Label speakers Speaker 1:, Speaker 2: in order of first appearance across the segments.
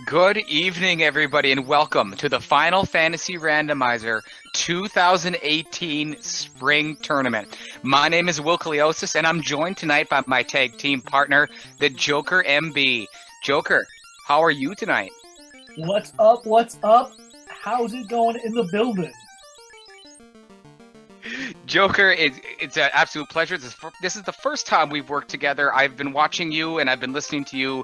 Speaker 1: Good evening, everybody, and welcome to the Final Fantasy Randomizer 2018 Spring Tournament. My name is Will Kaliosis, and I'm joined tonight by my tag team partner, the Joker MB. Joker, how are you tonight?
Speaker 2: What's up? What's up? How's it going in the building?
Speaker 1: Joker, it's an absolute pleasure. This is the first time we've worked together. I've been watching you, and I've been listening to you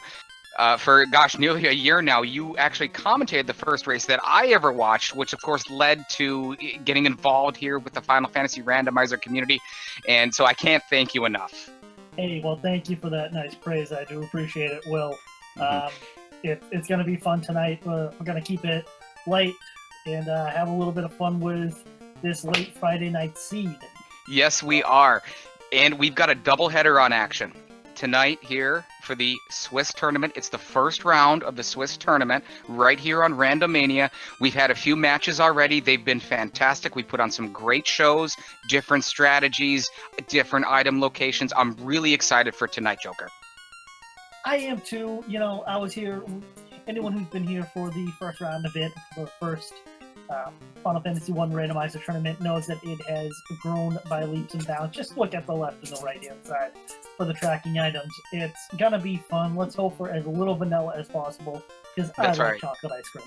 Speaker 1: for, nearly a year now. You actually commentated the first race that I ever watched, which of course led to getting involved here with the Final Fantasy Randomizer community. And so I can't thank you enough.
Speaker 2: Hey, well, thank you for that nice praise. I do appreciate it, Will. It's going to be fun tonight. We're going to keep it light and have a little bit of fun with this late Friday night seed.
Speaker 1: Yes, we are. And we've got a doubleheader on action tonight here for the Swiss tournament. It's the first round of the Swiss tournament right here on Randomania. We've had a few matches already. They've been fantastic. We put on some great shows, different strategies, different item locations. I'm really excited for tonight, Joker.
Speaker 2: I am too. You know, I was here. Anyone who's been here for the first round of it, for the first Final Fantasy 1 Randomizer tournament, knows that it has grown by leaps and bounds. Just look at the left and the right hand side for the tracking items. It's gonna be fun. Let's hope for as little vanilla as possible, because I like chocolate ice cream.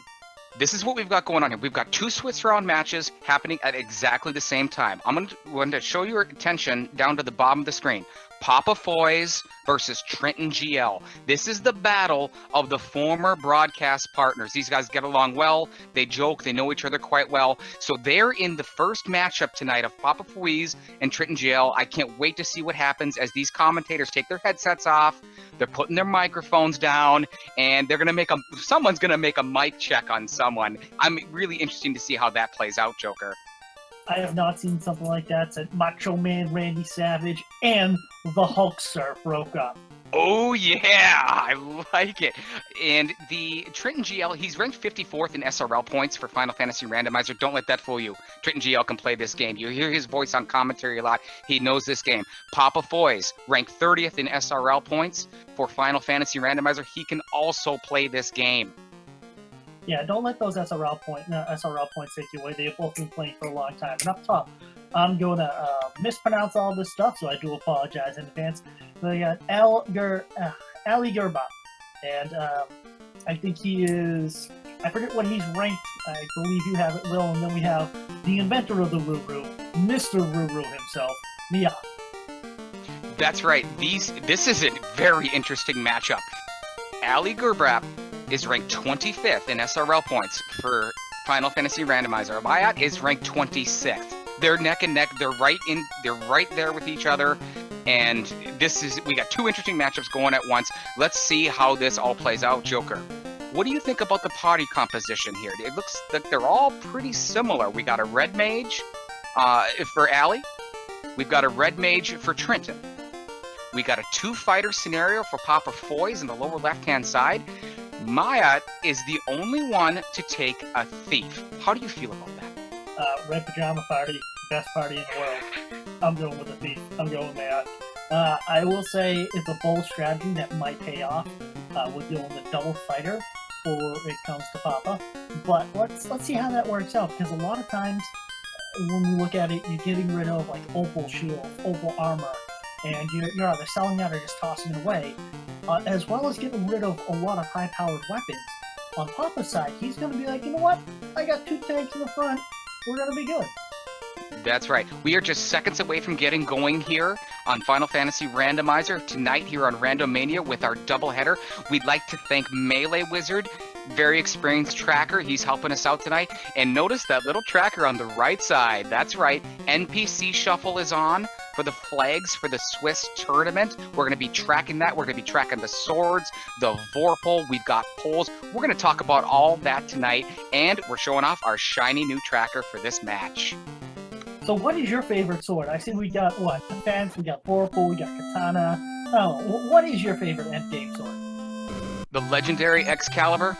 Speaker 1: This is what we've got going on here. We've got two Swiss round matches happening at exactly the same time. I'm going to show your attention down to the bottom of the screen. Papafoiz versus TrintonGL. This is the battle of the former broadcast partners. These guys get along well. They joke. They know each other quite well. So they're in the first matchup tonight of Papafoiz and TrintonGL. I can't wait to see what happens as these commentators take their headsets off. They're putting their microphones down, and they're gonna someone's gonna make a mic check on someone. I'm really interested to see how that plays out, Joker.
Speaker 2: I have not seen something like that since Macho Man Randy Savage and the Hulkster broke up.
Speaker 1: Oh yeah, I like it. And the TrintonGL, he's ranked 54th in SRL points for Final Fantasy Randomizer. Don't let that fool you. TrintonGL can play this game. You hear his voice on commentary a lot. He knows this game. Papafoiz, ranked 30th in SRL points for Final Fantasy Randomizer. He can also play this game.
Speaker 2: Yeah, don't let those SRL points take you away. They've both been playing for a long time. And up top, I'm going to mispronounce all this stuff, so I do apologize in advance. We got AliGerBrap, and I think he is. I forget what he's ranked. I believe you have it, Will. And then we have the inventor of the Ruru, Mr. Ruru himself, Miaut.
Speaker 1: That's right. This is a very interesting matchup. AliGerBrap is ranked 25th in SRL points for Final Fantasy Randomizer. Miaut is ranked 26th. They're neck and neck. They're right there with each other. And we got two interesting matchups going at once. Let's see how this all plays out, Joker. What do you think about the party composition here? It looks like they're all pretty similar. We got a red mage for Ali. We've got a red mage for Trinton. We got a two-fighter scenario for Papafoiz in the lower left-hand side. Miaut is the only one to take a thief. How do you feel about that?
Speaker 2: Red Pajama Party, best party in the world. I'm going with the thief. I'm going with Miaut. I will say it's a bold strategy that might pay off with doing the double fighter before it comes to Papa. But let's see how that works out, because a lot of times when we look at it, you're getting rid of like opal shield, opal armor, and you're either selling that or just tossing it away, as well as getting rid of a lot of high-powered weapons. On Papa's side, he's going to be like, you know what? I got two tanks in the front. We're going to be good.
Speaker 1: That's right. We are just seconds away from getting going here on Final Fantasy Randomizer tonight here on Randomania with our doubleheader. We'd like to thank Melee Wizard, very experienced tracker. He's helping us out tonight. And notice that little tracker on the right side. That's right. NPC Shuffle is on for the flags for the Swiss tournament. We're going to be tracking that. We're going to be tracking the swords, the Vorpal. We've got poles. We're going to talk about all that tonight. And we're showing off our shiny new tracker for this match.
Speaker 2: So what is your favorite sword? I see we got, what, Defense, we got Vorpal, we got Katana. Oh, what is your favorite endgame sword?
Speaker 1: The legendary Excalibur.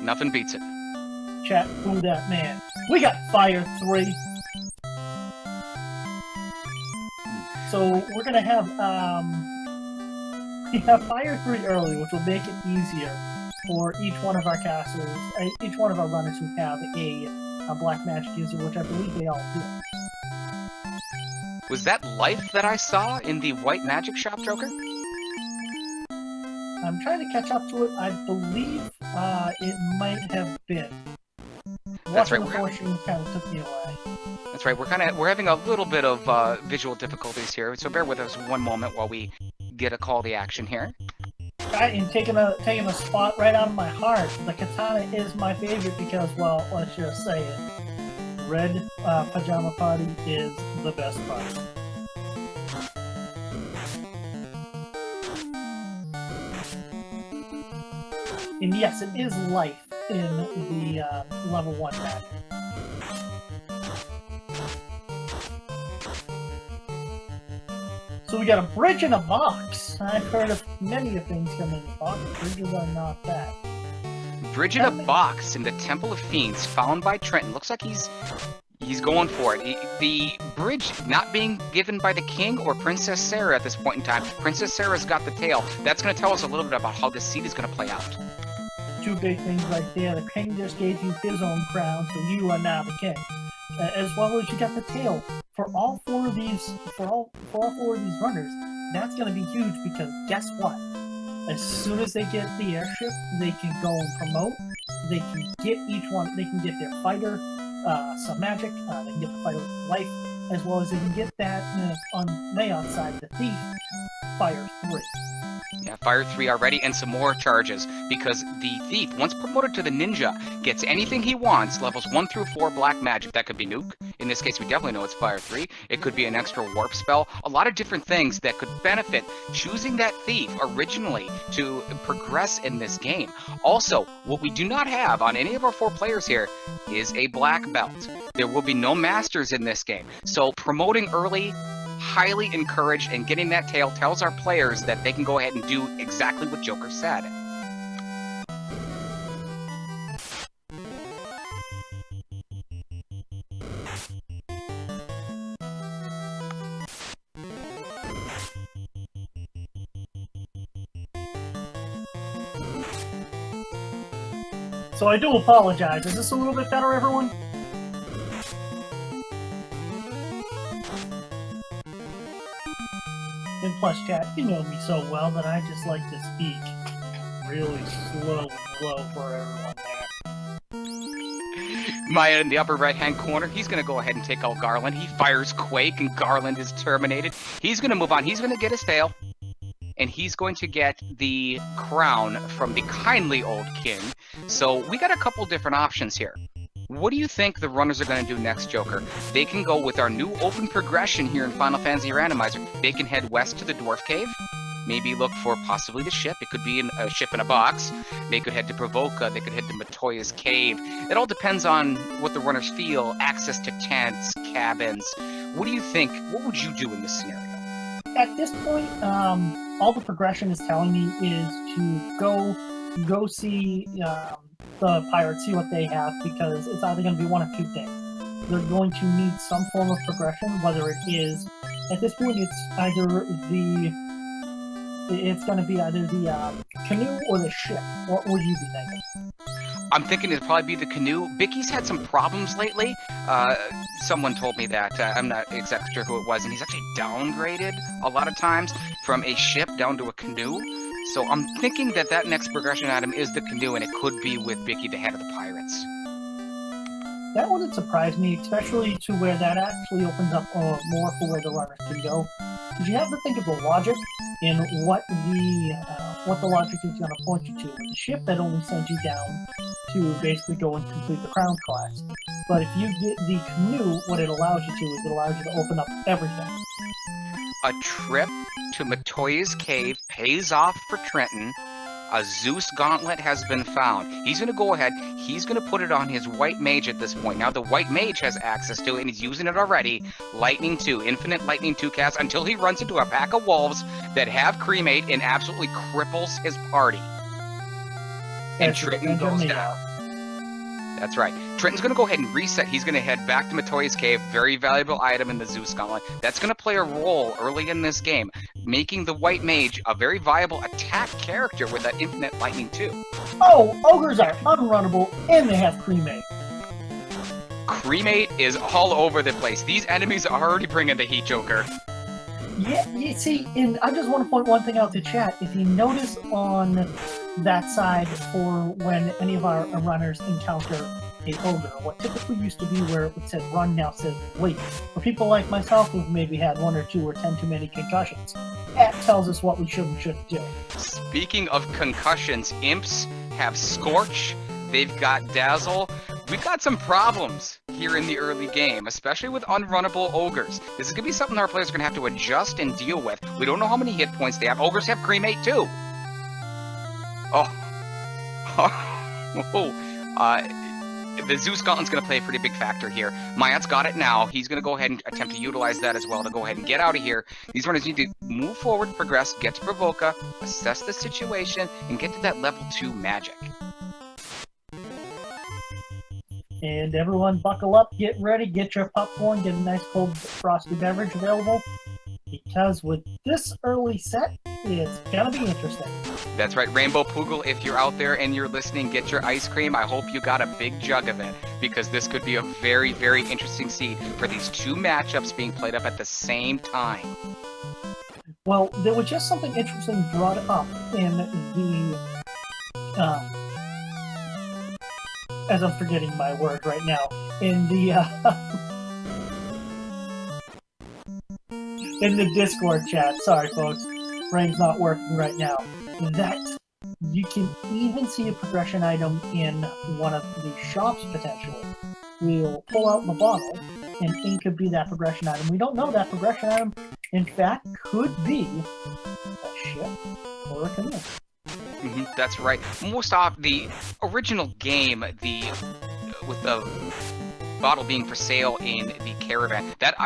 Speaker 1: Nothing beats it.
Speaker 2: Chat, who that man? We got Fire 3. So we're gonna have we have Fire 3 early, which will make it easier for each one of our casters, each one of our runners who have a black magic user, which I believe they all do.
Speaker 1: Was that life that I saw in the white magic shop, Joker?
Speaker 2: I'm trying to catch up to it. I believe it might have been.
Speaker 1: That's right.
Speaker 2: Watching the fortune kind of took me away.
Speaker 1: That's right. We're having a little bit of visual difficulties here, so bear with us one moment while we get a call to action here.
Speaker 2: Right, and taking a spot right out of my heart. The katana is my favorite because, well, let's just say it. Red Pajama Party is the best part. And yes, it is life in the level 1 magic. So we got a bridge in a box. I've heard of many of things coming in a box. Bridges are not bad.
Speaker 1: Bridge in a box in the Temple of Fiends, found by Trenton. Looks like he's going for it. The bridge not being given by the king or Princess Sarah at this point in time. Princess Sarah's got the tail. That's going to tell us a little bit about how this seed is going to play out.
Speaker 2: Two big things right there. The king just gave you his own crown, so you are now the king. As well as you got the tail. For all four of these runners, that's going to be huge because guess what? As soon as they get the airship, they can go and promote. They can get each one. They can get their fighter some magic. They can get the fighter life, as well as they can get that on Miaut's side, the thief, fire 3.
Speaker 1: Yeah, fire 3 already, and some more charges, because the thief, once promoted to the ninja, gets anything he wants, levels 1 through 4 black magic. That could be nuke. In this case, we definitely know it's fire 3. It could be an extra warp spell. A lot of different things that could benefit choosing that thief originally to progress in this game. Also, what we do not have on any of our 4 players here is a black belt. There will be no masters in this game. So promoting early, highly encouraged, and getting that tail tells our players that they can go ahead and do exactly what Joker said.
Speaker 2: So I do apologize. Is this a little bit better, everyone? And plus, chat, you know me so well that I just like to speak really slow and low for everyone there.
Speaker 1: Maya in the upper right-hand corner, he's going to go ahead and take out Garland. He fires Quake, and Garland is terminated. He's going to move on. He's going to get his tail, and he's going to get the crown from the kindly old king. So we got a couple different options here. What do you think the runners are going to do next, Joker? They can go with our new open progression here in Final Fantasy Randomizer. They can head west to the Dwarf Cave. Maybe look for possibly the ship. It could be a ship in a box. They could head to Provoca. They could head to Matoya's Cave. It all depends on what the runners feel. Access to tents, cabins. What do you think? What would you do in this scenario?
Speaker 2: At this point, all the progression is telling me is to go see the pirates, see what they have, because it's either going to be one of two things. They're going to need some form of progression, whether it is, at this point, it's going to be either the canoe or the ship. What would you be thinking?
Speaker 1: I'm thinking it'd probably be the canoe. Bicky's had some problems lately. Someone told me that. I'm not exactly sure who it was, and he's actually downgraded a lot of times from a ship down to a canoe. So I'm thinking that next progression item is the canoe, and it could be with Bicky, the head of the pirates.
Speaker 2: That wouldn't surprise me, especially to where that actually opens up more for where the runners can go. Because you have to think of the logic in what the logic is going to point you to. The ship that only sends you down to basically go and complete the crown quest. But if you get the canoe, what it allows you to is it allows you to open up everything.
Speaker 1: A trip to Matoya's Cave pays off for Trenton. A Zeus gauntlet has been found. He's going to go ahead. He's going to put it on his white mage at this point. Now, the white mage has access to it, and he's using it already. Lightning 2, infinite Lightning 2 cast, until he runs into a pack of wolves that have cremate and absolutely cripples his party. And Trenton goes down. That's right. Trenton's going to go ahead and reset. He's going to head back to Matoya's Cave. Very valuable item in the Zeus Gauntlet. That's going to play a role early in this game. making the white mage a very viable attack character with that infinite lightning too.
Speaker 2: Oh, ogres are unrunnable, and they have cremate.
Speaker 1: Cremate is all over the place. These enemies are already bringing the heat, Joker.
Speaker 2: Yeah, you see, and I just want to point one thing out to chat. If you notice on that side for when any of our runners encounter a ogre, what typically used to be where it said run now says wait. For people like myself who've maybe had 1 or 2 or 10 too many concussions, that tells us what we should and shouldn't do.
Speaker 1: Speaking of concussions, imps have Scorch, they've got Dazzle. We've got some problems here in the early game, especially with unrunnable ogres. This is going to be something our players are going to have to adjust and deal with. We don't know how many hit points they have. Ogres have cremate too. Oh. The Zeus Gauntlet's going to play a pretty big factor here. Miaut's got it now. He's going to go ahead and attempt to utilize that as well to go ahead and get out of here. These runners need to move forward, progress, get to Provoca, assess the situation, and get to that level 2 magic.
Speaker 2: And everyone buckle up, get ready, get your popcorn, get a nice cold frosty beverage available. Because with this early set, it's gonna be interesting.
Speaker 1: That's right, Rainbow Poogle, if you're out there and you're listening, get your ice cream. I hope you got a big jug of it, because this could be a very, very interesting seed for these 2 matchups being played up at the same time.
Speaker 2: Well, there was just something interesting brought up in the... as I'm forgetting my word right now, in the in the Discord chat. Sorry, folks, brain's not working right now. That you can even see a progression item in one of the shops potentially. We'll pull out the bottle, and ink could be that progression item. We don't know that progression item, in fact, could be a ship or a canoe.
Speaker 1: That's right. Most of the original game, with the bottle being for sale in the caravan, that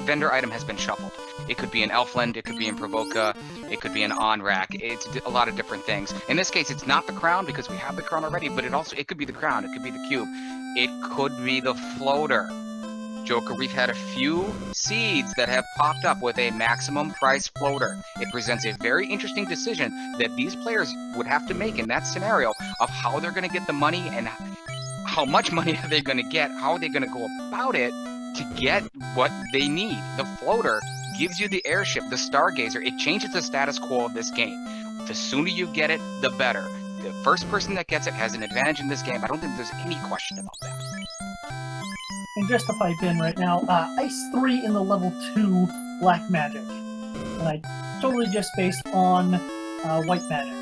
Speaker 1: vendor item has been shuffled. It could be in Elfland, it could be in Provoca, it could be in Onrak. It's a lot of different things. In this case, it's not the crown because we have the crown already, but it could be the crown, it could be the cube, it could be the floater. Joker, we've had a few seeds that have popped up with a maximum price floater. It presents a very interesting decision that these players would have to make in that scenario of how they're going to get the money and how much money are they going to get, how are they going to go about it to get what they need. The floater gives you the airship, the stargazer. It changes the status quo of this game. The sooner you get it, the better. The first person that gets it has an advantage in this game. I don't think there's any question about that.
Speaker 2: And just to pipe in right now, Ice 3 in the level 2 Black Magic. And I totally just based on White Magic.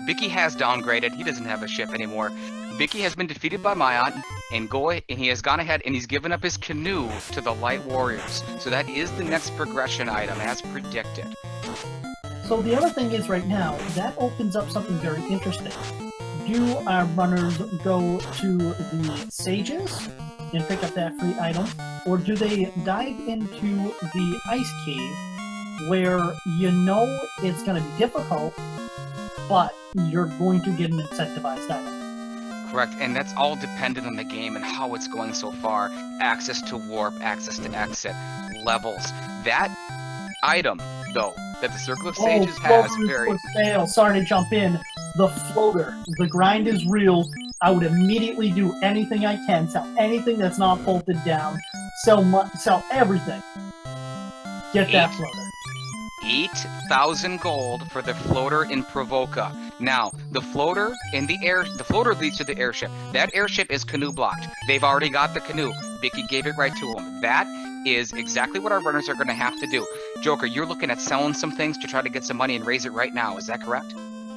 Speaker 1: Vicky has downgraded. He doesn't have a ship anymore. Vicky has been defeated by Miaut, and he has gone ahead and he's given up his canoe to the Light Warriors. So that is the next progression item, as predicted.
Speaker 2: So the other thing is right now, that opens up something very interesting. Do our runners go to the Sages and pick up that free item, or do they dive into the Ice Cave where you know it's going to be difficult, but you're going to get an incentivized item?
Speaker 1: Correct, and that's all dependent on the game and how it's going so far. Access to warp, access to exit, levels. That item, though, that the Circle of Sages has, very...
Speaker 2: for sale. Sorry to jump in. The floater. The grind is real. I would immediately do anything I can. Sell anything that's not bolted down. Sell everything. Get that floater.
Speaker 1: 8,000 gold for the floater in Provoca. Now, the floater leads to the airship. That airship is canoe blocked. They've already got the canoe. Vicky gave it right to them. That is exactly what our runners are going to have to do. Joker, you're looking at selling some things to try to get some money and raise it right now. Is that correct?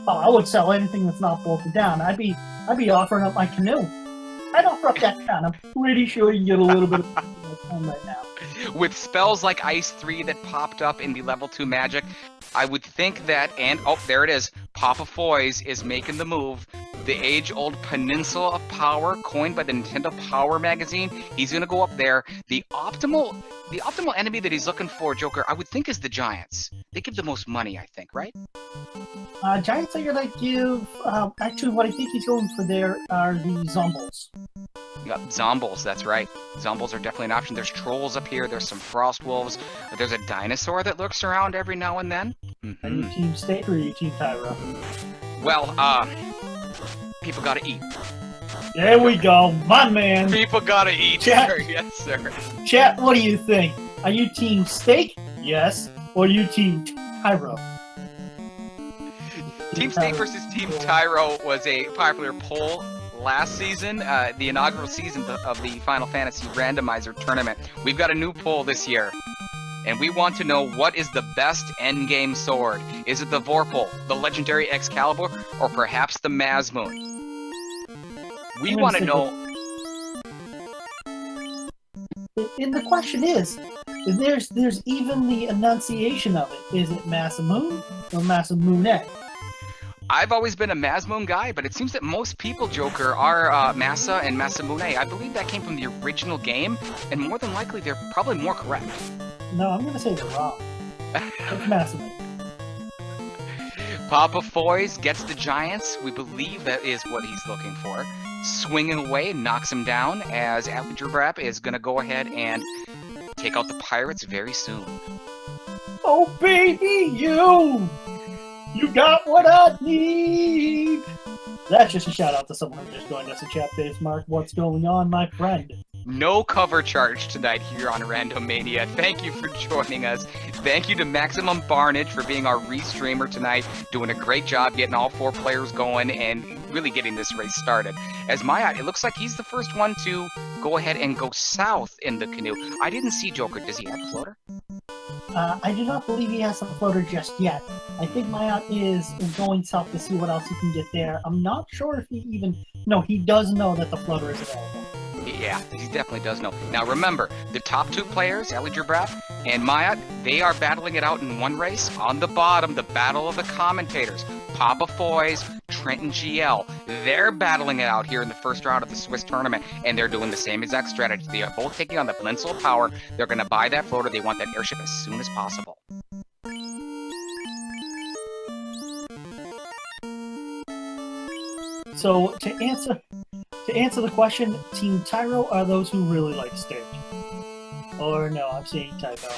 Speaker 2: Oh, I would sell anything that's not bolted down. I'd be offering up my canoe. I'd offer up that crown. I'm pretty sure you can get a little bit of time right now.
Speaker 1: With spells like Ice 3 that popped up in the level 2 magic, I would think that, and oh, there it is, Papafoiz is making the move. The age-old Peninsula of Power, coined by the Nintendo Power magazine, he's going to go up there. The optimal enemy that he's looking for, Joker, I would think is the Giants. They give the most money, I think, right?
Speaker 2: Giants are going to give... actually, what I think he's going for there are the Zombies.
Speaker 1: Yep, Zombles, that's right. Zombles are definitely an option. There's trolls up here. There's some frost wolves. There's a dinosaur that lurks around every now and then.
Speaker 2: Are you Team Steak or are you Team Tyro?
Speaker 1: Well, people gotta eat.
Speaker 2: There we go, my man.
Speaker 1: People gotta eat,
Speaker 2: Chat.
Speaker 1: sir. Yes, sir.
Speaker 2: Chat, what do you think? Are you Team Steak? Yes. Or are you Team Tyro?
Speaker 1: Team Steak versus Team Tyro was a popular poll last season, the inaugural season of the Final Fantasy Randomizer tournament. We've got a new poll this year, and we want to know what is the best endgame sword. Is it the Vorpal, the legendary Excalibur, or perhaps the Mazmoon? We want to know.
Speaker 2: And the question is, there's even the enunciation of it. Is it Masamune or Masamune?
Speaker 1: I've always been a Mazmoon guy, but it seems that most people, Joker, are Masa and Masamune. I believe that came from the original game, and more than likely, they're probably more correct.
Speaker 2: No, I'm going to say they're wrong. It's Masamune.
Speaker 1: Papafoiz gets the Giants. We believe that is what he's looking for. Swinging away, knocks him down, as AliGerBrap is going to go ahead and take out the Pirates very soon.
Speaker 2: Oh, baby, you! You got what I need! That's just a shout out to someone who just joined us in chat phase. Mark, what's going on, my friend?
Speaker 1: No cover charge tonight here on Randomania. Thank you for joining us. Thank you to Maximum Barnage for being our restreamer tonight, doing a great job getting all 4 players going and really getting this race started. As Miaut, it looks like he's the first one to go ahead and go south in the canoe. I didn't see Joker. Does he have a floater?
Speaker 2: I do not believe he has a floater just yet. I think Miaut is going south to see what else he can get there. I'm not sure if he even... No, he does know that the floater is available.
Speaker 1: Yeah, he definitely does know. Now remember, the top 2 players, AliGerBrap and Miaut, they are battling it out in one race. On the bottom, the battle of the commentators. Papafoiz, TrintonGL. They're battling it out here in the first round of the Swiss tournament, and they're doing the same exact strategy. They are both taking on the Peninsula of Power. They're going to buy that floater. They want that airship as soon as possible.
Speaker 2: So, to answer the question, Team Tyro are those who really like stage. Or no, I'm saying typo.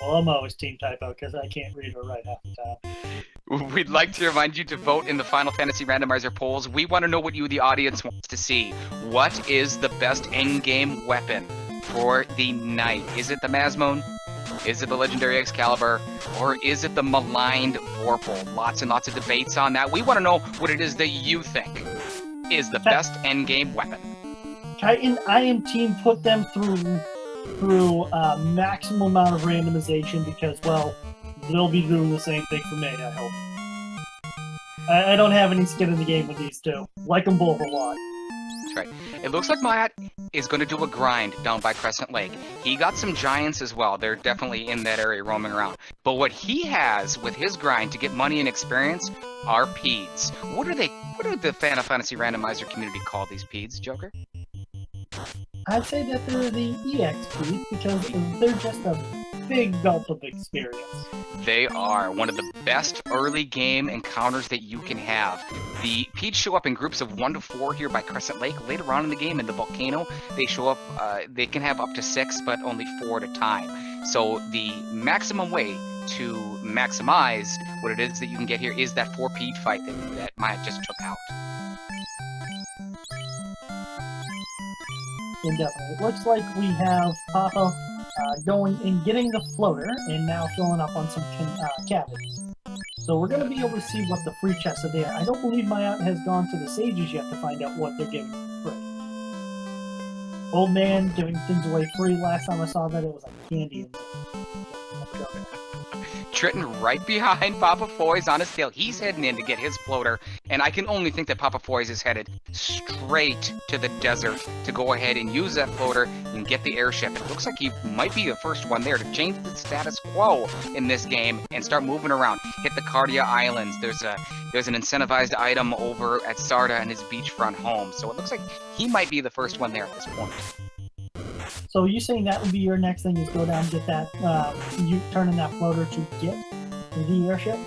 Speaker 2: Well, I'm always Team Typo because I can't read or write half the time.
Speaker 1: We'd like to remind you to vote in the Final Fantasy Randomizer polls. We want to know what you, the audience, wants to see. What is the best endgame weapon for the night? Is it the Mazmoon? Is it the legendary Excalibur? Or is it the maligned Vorpal? Lots and lots of debates on that. We want to know what it is that you think is the best endgame weapon.
Speaker 2: Titan, I am team put them through maximum amount of randomization because, well, they'll be doing the same thing for me, I hope. I don't have any skin in the game with these two. Like them both a lot.
Speaker 1: That's right. It looks like Miaut is going to do a grind down by Crescent Lake. He got some giants as well. They're definitely in that area roaming around. But what he has with his grind to get money and experience are peeds. What do the Final Fantasy Randomizer community call these peeds, Joker?
Speaker 2: I'd say that they're the EXP because they're just a big gulp of experience.
Speaker 1: They are one of the best early game encounters that you can have. The peeds show up in groups of 1 to 4 here by Crescent Lake. Later on in the game, in the volcano, they show up. They can have up to 6, but only 4 at a time. So the maximum way to maximize what it is that you can get here is that 4 peed fight that Miaut just took out.
Speaker 2: Indefinitely. It looks like we have Papa going and getting the floater and now filling up on some cavities. So we're going to be able to see what the free chests are there. I don't believe Miaut has gone to the sages yet to find out what they're giving free. Old man giving things away free. Last time I saw that, it was like candy.
Speaker 1: Triton right behind Papafoiz on his tail. He's heading in to get his floater, and I can only think that Papafoiz is headed straight to the desert to go ahead and use that floater and get the airship. It looks like he might be the first one there to change the status quo in this game and start moving around. Hit the Cardia Islands. There's an incentivized item over at Sarda and his beachfront home, so it looks like he might be the first one there at this point.
Speaker 2: So you saying that would be your next thing is go down and get that, you turning that floater to get the airship?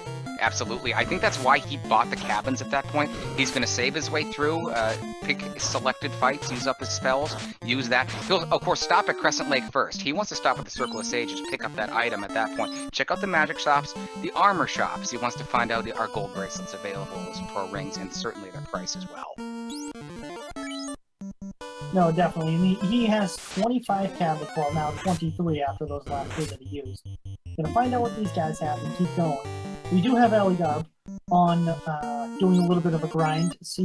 Speaker 1: absolutely. I think that's why he bought the cabins at that point. He's going to save his way through, pick selected fights, use up his spells, use that. He'll, of course, stop at Crescent Lake first. He wants to stop at the Circle of Sages, pick up that item at that point. Check out the magic shops, the armor shops. He wants to find out our gold bracelets available, those pro rings, and certainly their price as well.
Speaker 2: No, definitely. And he has 25 cabinets, well, now 23 after those last two that he used. Gonna find out what these guys have and keep going. We do have AliGerBrap on doing a little bit of a grind, see